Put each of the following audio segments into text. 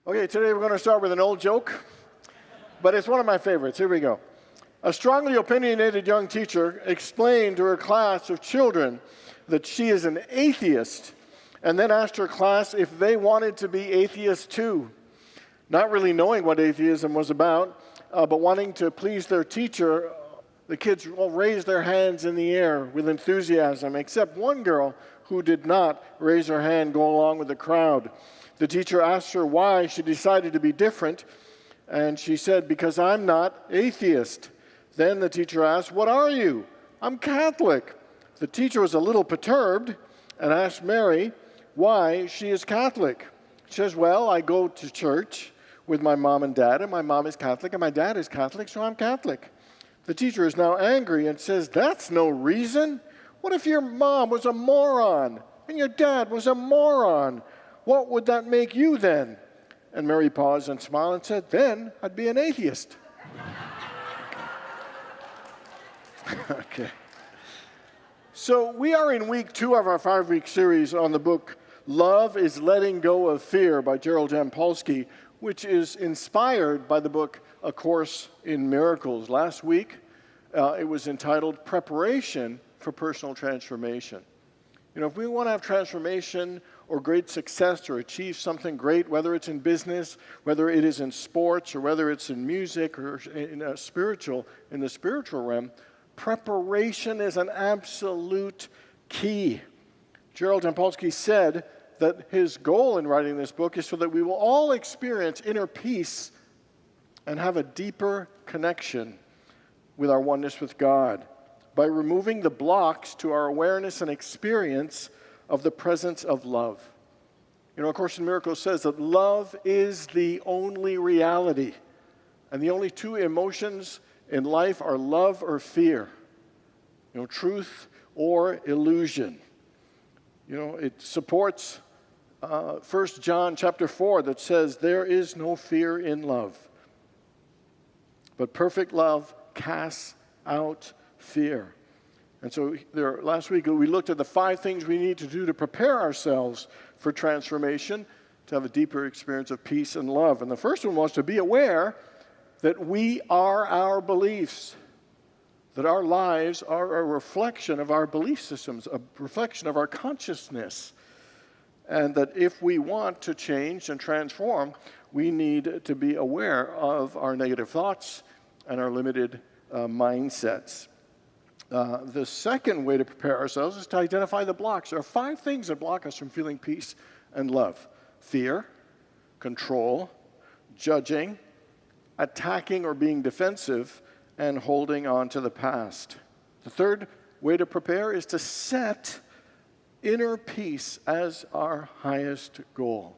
Okay, today we're going to start with an old joke, but it's one of my favorites. Here we go. A strongly opinionated young teacher explained to her class of children that she is an atheist, and then asked her class if they wanted to be atheists too. Not really knowing what atheism was about, but wanting to please their teacher, the kids all raised their hands in the air with enthusiasm, except one girl who did not raise her hand, go along with the crowd. The teacher asked her why she decided to be different, and she said, "Because I'm not atheist." Then the teacher asked, "What are you?" "I'm Catholic." The teacher was a little perturbed and asked Mary why she is Catholic. She says, "Well, I go to church with my mom and dad, and my mom is Catholic, and my dad is Catholic, so I'm Catholic." The teacher is now angry and says, "That's no reason. What if your mom was a moron and your dad was a moron? What would that make you then?" And Mary paused and smiled and said, "Then I'd be an atheist." Okay. So we are in week 2 of our 5-week series on the book Love is Letting Go of Fear by Gerald Jampolsky, which is inspired by the book A Course in Miracles. Last week, it was entitled Preparation for Personal Transformation. You know, if we want to have transformation or great success or achieve something great, whether it's in business, whether it is in sports, or whether it's in music or in the spiritual realm, preparation is an absolute key. Gerald Jampolsky said that his goal in writing this book is so that we will all experience inner peace and have a deeper connection with our oneness with God by removing the blocks to our awareness and experience of the presence of love. You know, A Course in Miracles says that love is the only reality, and the only 2 emotions in life are love or fear. You know, truth or illusion. You know, it supports 1 John chapter 4 that says, "There is no fear in love, but perfect love casts out fear." And so last week we looked at the 5 things we need to do to prepare ourselves for transformation, to have a deeper experience of peace and love. And the first one was to be aware that we are our beliefs, that our lives are a reflection of our belief systems, a reflection of our consciousness, and that if we want to change and transform, we need to be aware of our negative thoughts and our limited mindsets. The second way to prepare ourselves is to identify the blocks. There are 5 things that block us from feeling peace and love: fear, control, judging, attacking or being defensive, and holding on to the past. The third way to prepare is to set inner peace as our highest goal.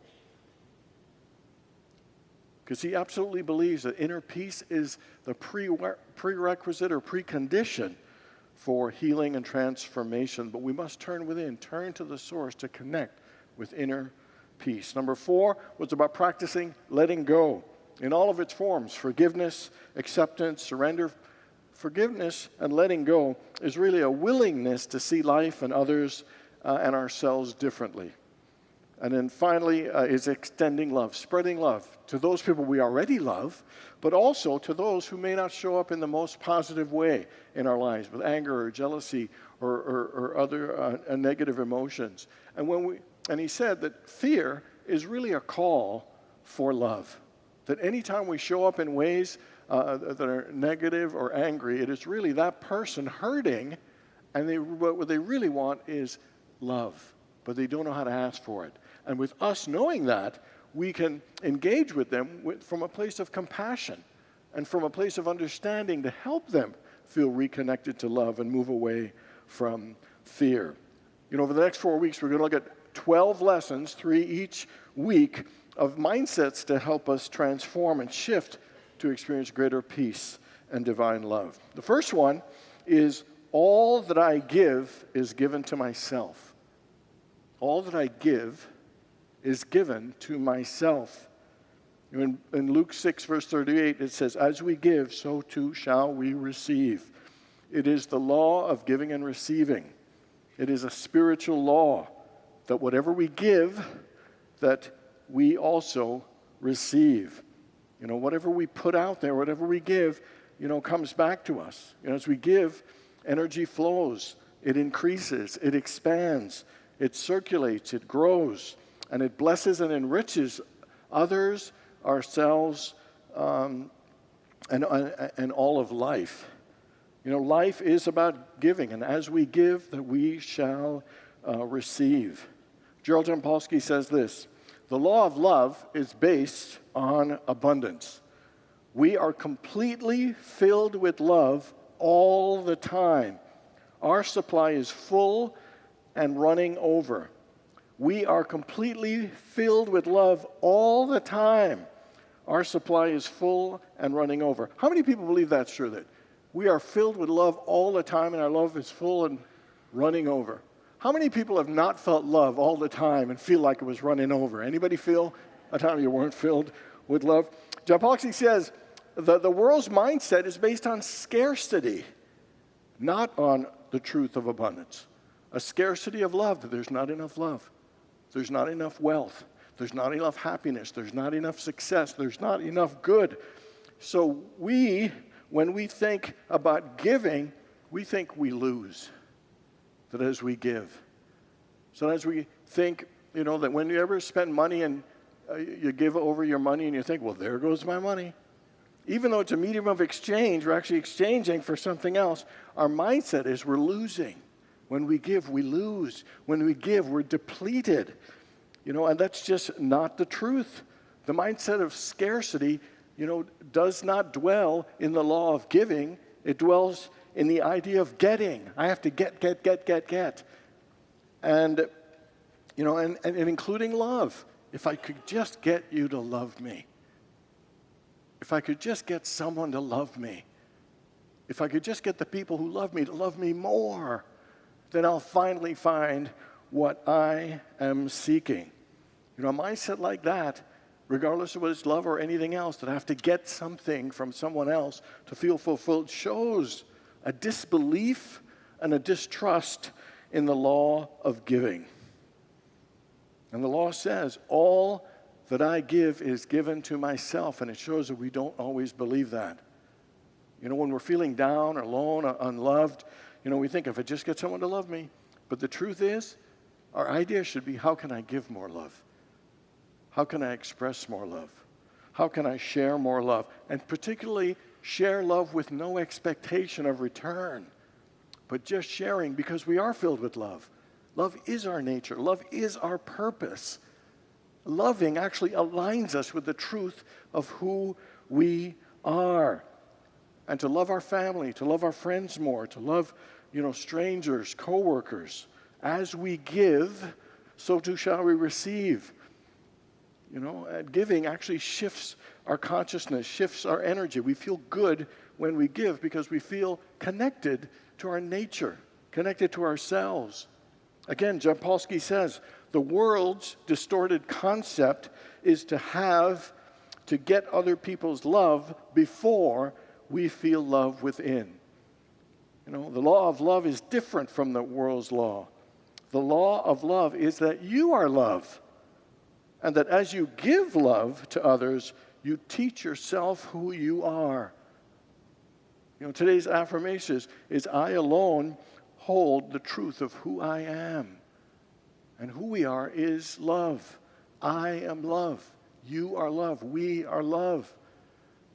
Because he absolutely believes that inner peace is the prerequisite or precondition for healing and transformation. But we must turn within, turn to the source to connect with inner peace. Number 4 was about practicing letting go in all of its forms: forgiveness, acceptance, surrender. Forgiveness and letting go is really a willingness to see life and others and ourselves differently. And then finally is extending love, spreading love to those people we already love, but also to those who may not show up in the most positive way in our lives, with anger or jealousy or other negative emotions. And he said that fear is really a call for love. That anytime we show up in ways that are negative or angry, it is really that person hurting, and what they really want is love, but they don't know how to ask for it. And with us knowing that, we can engage with them from a place of compassion and from a place of understanding to help them feel reconnected to love and move away from fear. You know, over the next 4 weeks, we're going to look at 12 lessons, 3 each week, of mindsets to help us transform and shift to experience greater peace and divine love. The first one is, all that I give is given to myself. All that I give is given to myself. In Luke 6, verse 38, it says, "As we give, so too shall we receive." It is the law of giving and receiving. It is a spiritual law that whatever we give, that we also receive. Whatever we put out there, whatever we give, comes back to us. As we give, energy flows, it increases, it expands, it circulates, it grows, and it blesses and enriches others, ourselves, and all of life. Life is about giving, and as we give, that we shall receive. Gerald Jampolsky says this: the law of love is based on abundance. We are completely filled with love all the time. Our supply is full and running over. We are completely filled with love all the time. Our supply is full and running over. How many people believe that's true, that we are filled with love all the time and our love is full and running over? How many people have not felt love all the time and feel like it was running over? Anybody feel a time you weren't filled with love? Jampolsky says the world's mindset is based on scarcity, not on the truth of abundance. A scarcity of love, that there's not enough love. There's not enough wealth. There's not enough happiness. There's not enough success. There's not enough good. So when we think about giving, we think we lose. That as we give. So as we think, that when you ever spend money and you give over your money and you think, well, there goes my money. Even though it's a medium of exchange, we're actually exchanging for something else. Our mindset is we're losing. When we give, we lose. When we give, we're depleted. And that's just not the truth. The mindset of scarcity, does not dwell in the law of giving. It dwells in the idea of getting. I have to get. And, and including love. If I could just get you to love me. If I could just get someone to love me. If I could just get the people who love me to love me more, then I'll finally find what I am seeking. A mindset like that, regardless of whether it's love or anything else, that I have to get something from someone else to feel fulfilled, shows a disbelief and a distrust in the law of giving. And the law says, all that I give is given to myself, and it shows that we don't always believe that. When we're feeling down or alone or unloved, we think, if I just get someone to love me. But the truth is, our idea should be, how can I give more love? How can I express more love? How can I share more love? And particularly, share love with no expectation of return, but just sharing because we are filled with love. Love is our nature. Love is our purpose. Loving actually aligns us with the truth of who we are. And to love our family, to love our friends more, to love, strangers, coworkers. As we give, so too shall we receive. And giving actually shifts our consciousness, shifts our energy. We feel good when we give because we feel connected to our nature, connected to ourselves. Again, Jampolsky says, the world's distorted concept is to get other people's love before we feel love within. The law of love is different from the world's law. The law of love is that you are love, and that as you give love to others, you teach yourself who you are. Today's affirmation is I alone hold the truth of who I am. And who we are is love. I am love. You are love. We are love.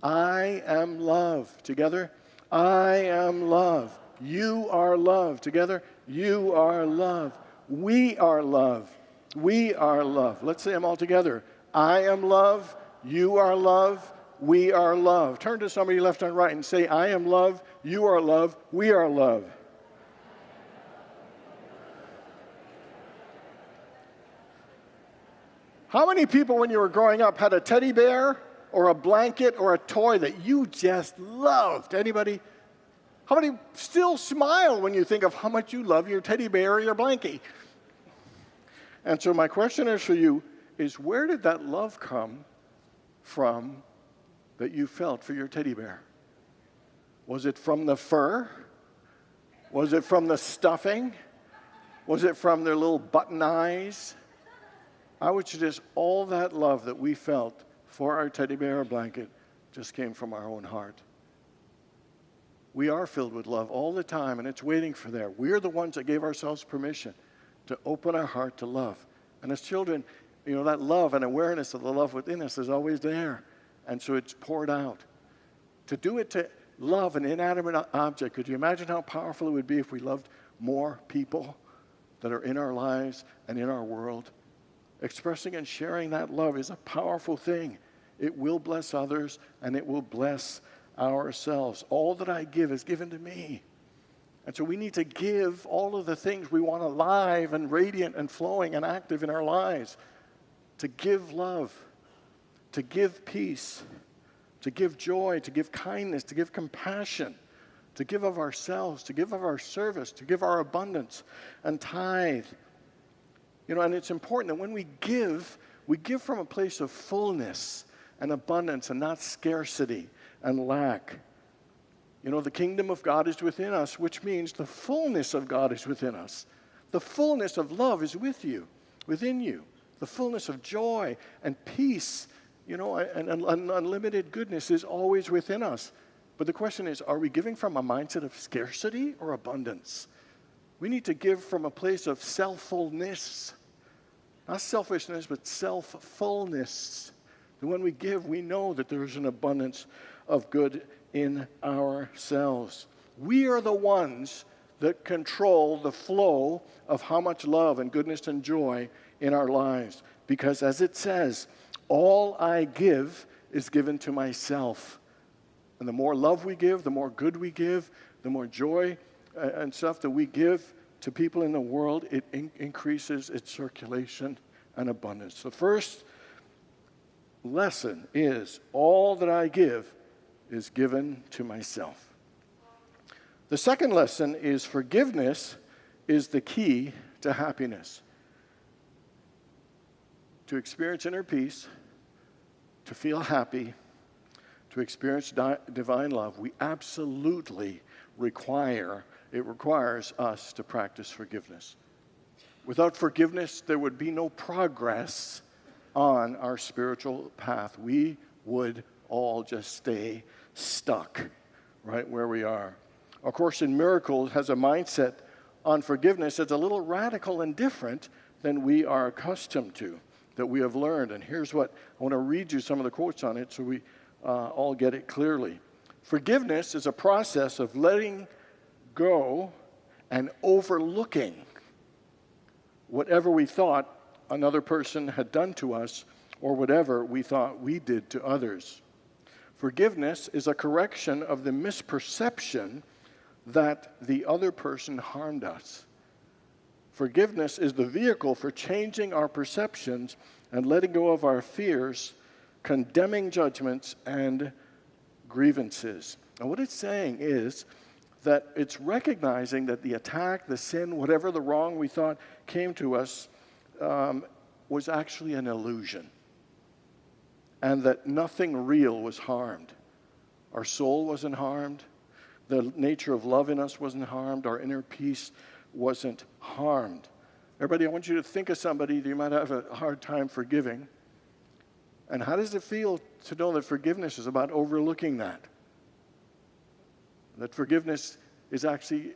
I am love. Together, I am love. You are love. Together, you are love. We are love. We are love. Let's say them all together. I am love. You are love. We are love. Turn to somebody left and right and say, I am love. You are love. We are love. How many people when you were growing up had a teddy bear or a blanket or a toy that you just loved? Anybody? How many still smile when you think of how much you love your teddy bear or your blankie? And so my question is for you is, where did that love come from that you felt for your teddy bear? Was it from the fur? Was it from the stuffing? Was it from their little button eyes? I would suggest all that love that we felt for our teddy bear or blanket just came from our own heart. We are filled with love all the time, and it's waiting for there. We're the ones that gave ourselves permission to open our heart to love. And as children, that love and awareness of the love within us is always there. And so it's poured out. To do it to love an inanimate object, could you imagine how powerful it would be if we loved more people that are in our lives and in our world? Expressing and sharing that love is a powerful thing. It will bless others, and it will bless ourselves. All that I give is given to me. And so we need to give all of the things we want alive and radiant and flowing and active in our lives. To give love, to give peace, to give joy, to give kindness, to give compassion, to give of ourselves, to give of our service, to give our abundance and tithe. And it's important that when we give from a place of fullness and abundance and not scarcity and lack. The kingdom of God is within us, which means the fullness of God is within us. The fullness of love is within you. The fullness of joy and peace, and unlimited goodness is always within us. But the question is, are we giving from a mindset of scarcity or abundance? We need to give from a place of selffulness. Not selfishness, but self-fullness. And when we give, we know that there is an abundance of good in ourselves. We are the ones that control the flow of how much love and goodness and joy in our lives. Because as it says, all I give is given to myself. And the more love we give, the more good we give, the more joy and stuff that we give to people in the world, it increases its circulation and abundance. The first lesson is all that I give is given to myself. The second lesson is forgiveness is the key to happiness. To experience inner peace, to feel happy, to experience divine love, we absolutely requires us to practice forgiveness. Without forgiveness, there would be no progress on our spiritual path. We would all just stay stuck right where we are. Of course, in Miracles has a mindset on forgiveness that's a little radical and different than we are accustomed to, that we have learned. And here's what, I want to read you some of the quotes on it so we all get it clearly. Forgiveness is a process of letting go and overlooking whatever we thought another person had done to us or whatever we thought we did to others. Forgiveness is a correction of the misperception that the other person harmed us. Forgiveness is the vehicle for changing our perceptions and letting go of our fears, condemning judgments, and grievances. And what it's saying is that it's recognizing that the attack, the sin, whatever the wrong we thought came to us was actually an illusion. And that nothing real was harmed. Our soul wasn't harmed. The nature of love in us wasn't harmed. Our inner peace wasn't harmed. Everybody, I want you to think of somebody that you might have a hard time forgiving. And how does it feel to know that forgiveness is about overlooking that? That forgiveness is actually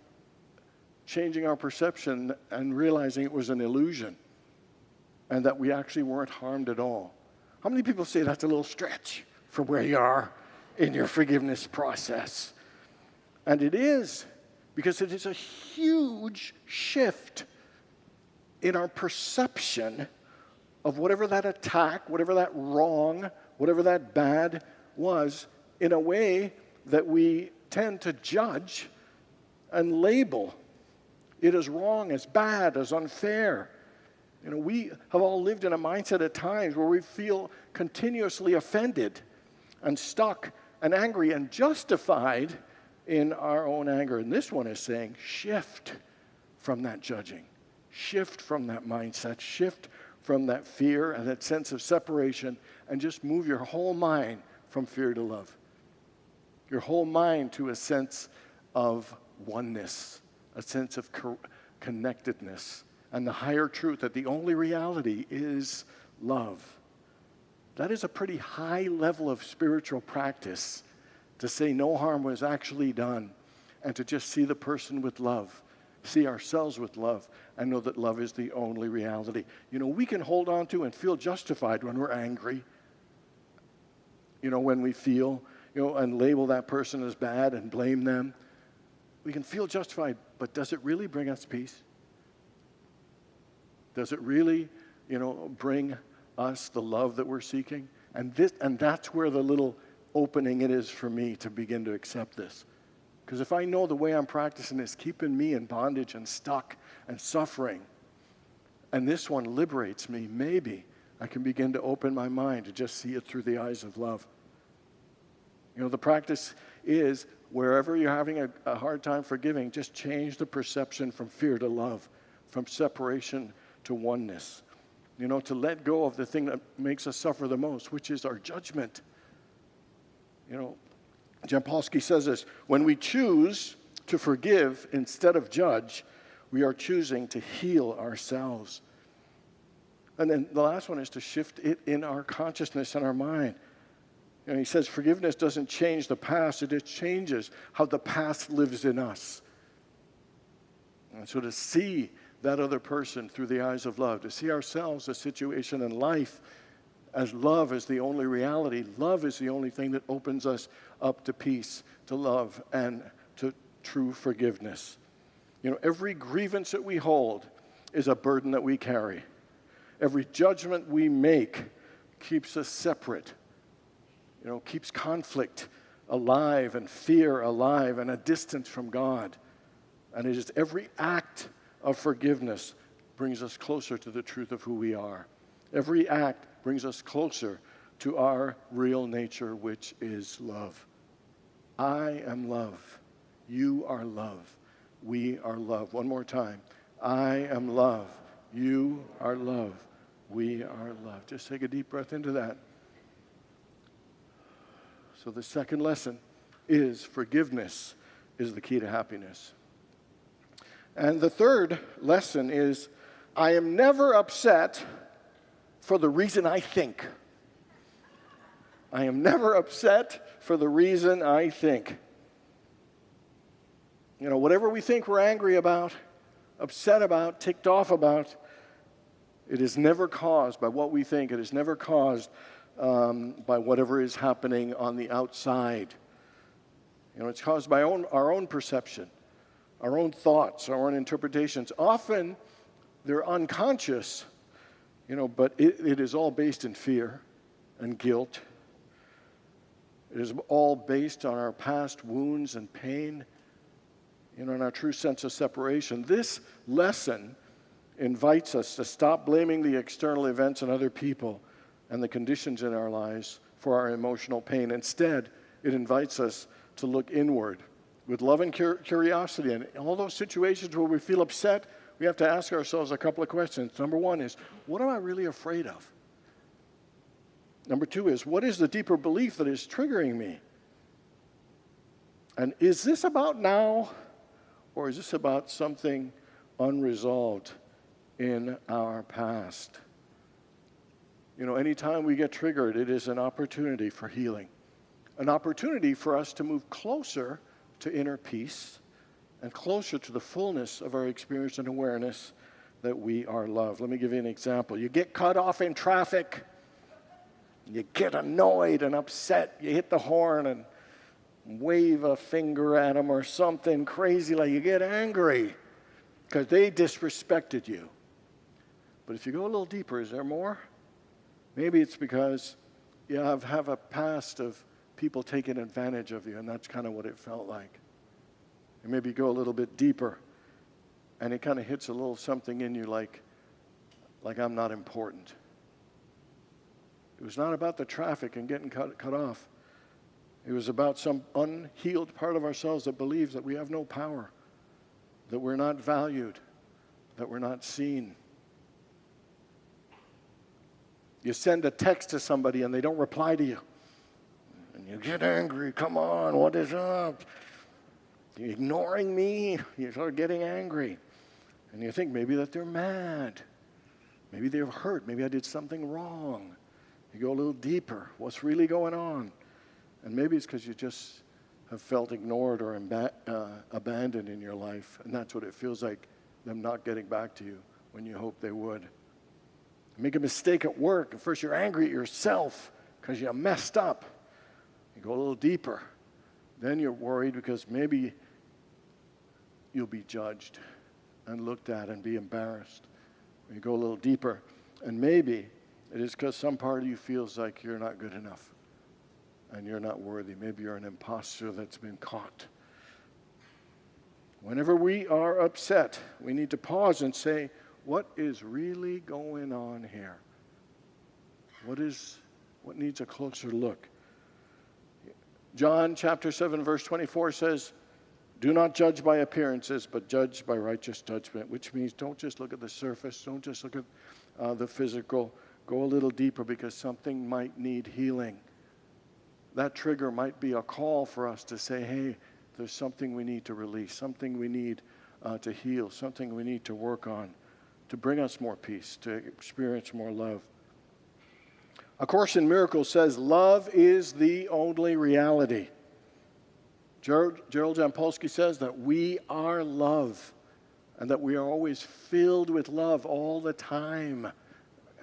changing our perception and realizing it was an illusion and that we actually weren't harmed at all. How many people say that's a little stretch from where you are in your forgiveness process? And it is, because it is a huge shift in our perception of whatever that attack, whatever that wrong, whatever that bad was, in a way that we tend to judge and label it as wrong, as bad, as unfair. We have all lived in a mindset at times where we feel continuously offended and stuck and angry and justified in our own anger. And this one is saying, shift from that judging. Shift from that mindset. Shift from that fear and that sense of separation and just move your whole mind from fear to love. Your whole mind to a sense of oneness, a sense of connectedness, and the higher truth that the only reality is love. That is a pretty high level of spiritual practice, to say no harm was actually done, and to just see the person with love, see ourselves with love, and know that love is the only reality. We can hold on to and feel justified when we're angry, when we feel, and label that person as bad and blame them. We can feel justified, but does it really bring us peace? Does it really, bring us the love that we're seeking? And that's where the little opening it is for me to begin to accept this. Because if I know the way I'm practicing is keeping me in bondage and stuck and suffering, and this one liberates me, maybe I can begin to open my mind to just see it through the eyes of love. The practice is, wherever you're having a hard time forgiving, just change the perception from fear to love, from separation to oneness. To let go of the thing that makes us suffer the most, which is our judgment. Jampolsky says this: when we choose to forgive instead of judge, we are choosing to heal ourselves. And then the last one is to shift it in our consciousness and our mind. He says forgiveness doesn't change the past, it just changes how the past lives in us. And so to see that other person through the eyes of love, to see ourselves, a situation in life, as love is the only reality. Love is the only thing that opens us up to peace, to love, and to true forgiveness. Every grievance that we hold is a burden that we carry. Every judgment we make keeps us separate, keeps conflict alive and fear alive and a distance from God. And it is every act of forgiveness brings us closer to the truth of who we are. Every act brings us closer to our real nature, which is love. I am love. You are love. We are love. One more time. I am love. You are love. We are love. Just take a deep breath into that. So the second lesson is forgiveness is the key to happiness. And the third lesson is, I am never upset for the reason I think. I am never upset for the reason I think. Whatever we think we're angry about, upset about, ticked off about, it is never caused by what we think. It is never caused by whatever is happening on the outside. It's caused by our own perception, our own thoughts, our own interpretations. Often they're unconscious, but it is all based in fear and guilt. It is all based on our past wounds and pain, and our true sense of separation. This lesson invites us to stop blaming the external events and other people and the conditions in our lives for our emotional pain. Instead, it invites us to look inward with love and curiosity. And in all those situations where we feel upset, we have to ask ourselves a couple of questions. Number one is, what am I really afraid of? Number two is, what is the deeper belief that is triggering me? And is this about now, or is this about something unresolved in our past? Anytime we get triggered, it is an opportunity for healing, an opportunity for us to move closer to inner peace and closer to the fullness of our experience and awareness that we are loved. Let me give you an example. You get cut off in traffic. You get annoyed and upset. You hit the horn and wave a finger at them or something crazy, like you get angry because they disrespected you. But if you go a little deeper, is there more? Maybe it's because you have a past of people taking advantage of you, and that's kind of what it felt like. And maybe go a little bit deeper, and it kind of hits a little something in you like I'm not important. It was not about the traffic and getting cut off. It was about some unhealed part of ourselves that believes that we have no power, that we're not valued, that we're not seen. You send a text to somebody and they don't reply to you. And you get angry. Come on, what is up? You're ignoring me. You start getting angry. And you think maybe that they're mad. Maybe they're hurt. Maybe I did something wrong. You go a little deeper. What's really going on? And maybe it's because you just have felt ignored or abandoned in your life, and that's what it feels like, them not getting back to you when you hoped they would. Make a mistake at work, and first you're angry at yourself because you messed up. You go a little deeper. Then you're worried because maybe you'll be judged and looked at and be embarrassed. You go a little deeper, and maybe it is because some part of you feels like you're not good enough and you're not worthy. Maybe you're an imposter that's been caught. Whenever we are upset, we need to pause and say, what is really going on here? What needs a closer look? John chapter 7, verse 24 says, do not judge by appearances, but judge by righteous judgment, which means don't just look at the surface, don't just look at the physical. Go a little deeper because something might need healing. That trigger might be a call for us to say, hey, there's something we need to release, something we need to heal, something we need to work on to bring us more peace, to experience more love. A Course in Miracles says, love is the only reality. Gerald Jampolsky says that we are love and that we are always filled with love all the time,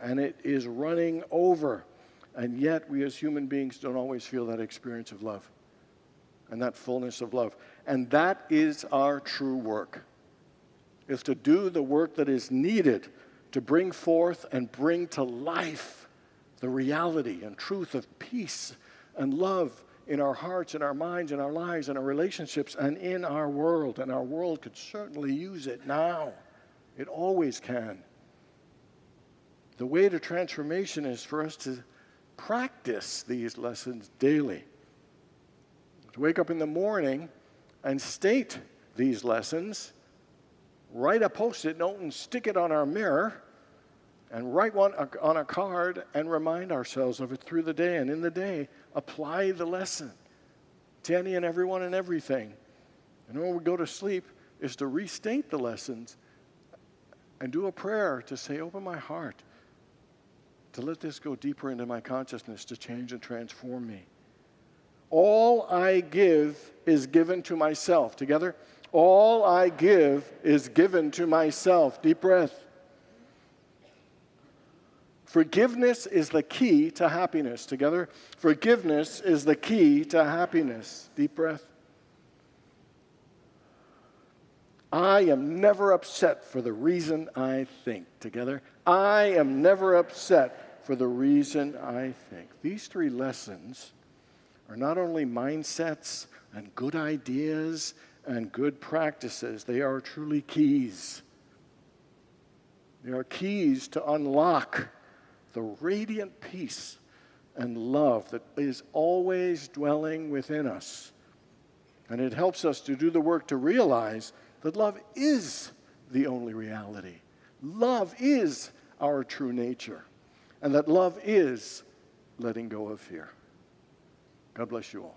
and it is running over. And yet we as human beings don't always feel that experience of love and that fullness of love. And that is our true work, is to do the work that is needed to bring forth and bring to life the reality and truth of peace and love in our hearts, in our minds, in our lives, in our relationships, and in our world. And our world could certainly use it now. It always can. The way to transformation is for us to practice these lessons daily. To wake up in the morning and state these lessons, write a Post-it note and stick it on our mirror, and write one on a card and remind ourselves of it through the day. And in the day, apply the lesson to any and everyone and everything. And when we go to sleep is to restate the lessons and do a prayer to say, open my heart, to let this go deeper into my consciousness, to change and transform me. All I give is given to myself. Together, all I give is given to myself. Deep breath. Forgiveness is the key to happiness. Together, forgiveness is the key to happiness. Deep breath. I am never upset for the reason I think. Together, I am never upset for the reason I think. These three lessons are not only mindsets and good ideas and good practices, they are truly keys. They are keys to unlock the radiant peace and love that is always dwelling within us. And it helps us to do the work to realize that love is the only reality. Love is our true nature. And that love is letting go of fear. God bless you all.